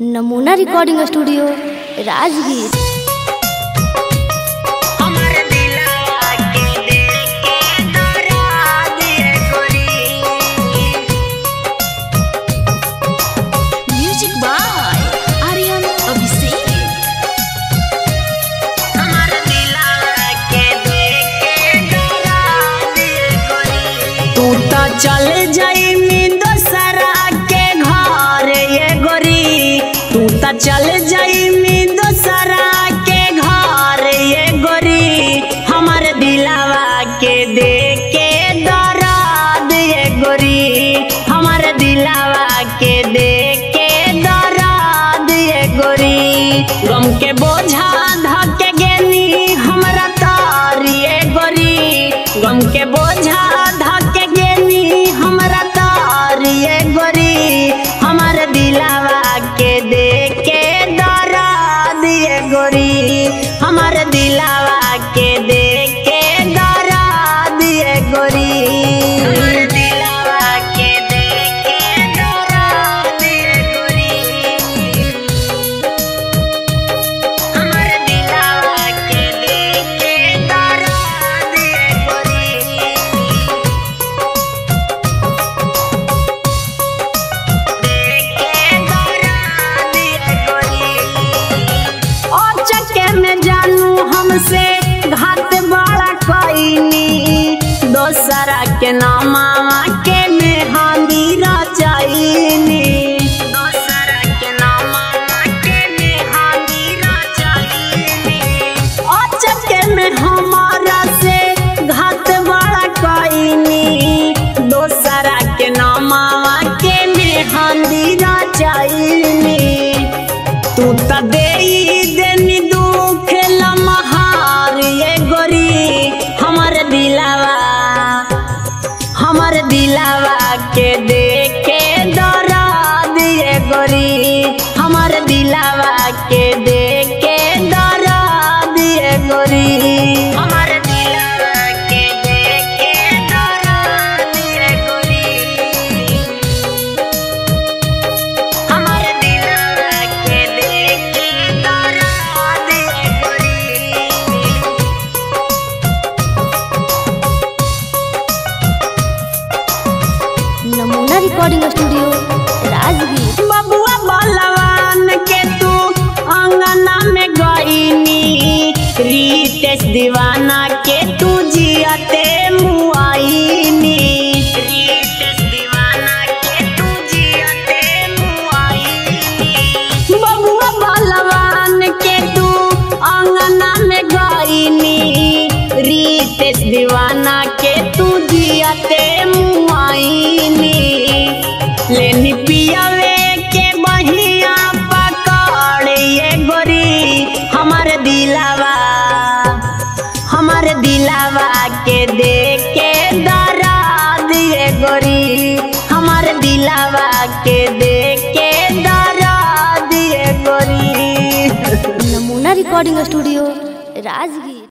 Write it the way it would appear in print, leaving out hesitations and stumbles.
नमूना recording studio Rajgir. चल जाई दोसरा के घर ये गोरी, तू त चल जाई दोसरा के घर ये गोरी, हमारे दिलावा के दे के दर्द ये गोरी, हमारे दिलावा के दे के दर्द ये गोरी, गम के बोझा धके गेनी हमरा तार ये गोरी, गम के बोझा धके हमरा तार ये गोरी, हमारे दिलावा के दे के दर्द ये गोरी, हमारे दिलावा के दे के दर्द ये गोरी, हमारे दिलावा के दे के दर्द ये गोरी, हमारे दिलावा के दे के दर्द ये गोरी। हमसे घात बड़ा कईनी, दोसरा के नामा के मेहंदी रचाईनी, दोसरा के नामा के मेहंदी रचाईनी, अचके में हमारा से घात बड़ा कईनी, दोसरा के नामा के मेहंदी रचाईनी, तू त देई देनी दुख लम्हार ये गोरी, हमारे दिलावा के दे के दर्द ये गोरी, हमारे दिलावा के दे के दर्द ये गोरी, हमारे दिलावा के दे के दर्द ये गोरी, हमारे दिलावा के दे के दर्द ये गोरी। नमूना रिकॉर्डिंग स्टूडियो राजगीर। बबुआ बलवान के तू अंगना में गईनी, रितेश दीवाना के तू जियाते मुआईनी, रितेश दीवाना के तू जियाते मुआईनी, बबुआ बलवान के तू अंगना में गईनी, रितेश दीवाना के तू जियाते मुआईनी, लेनी पियावे के बहिया पकड़ ये गोरी, हमारे दिलावा के दे के दर्द ये गोरी, हमारे दिलावा के दे के दर्द ये गोरी। नमूना रिकॉर्डिंग स्टूडियो राजगीर।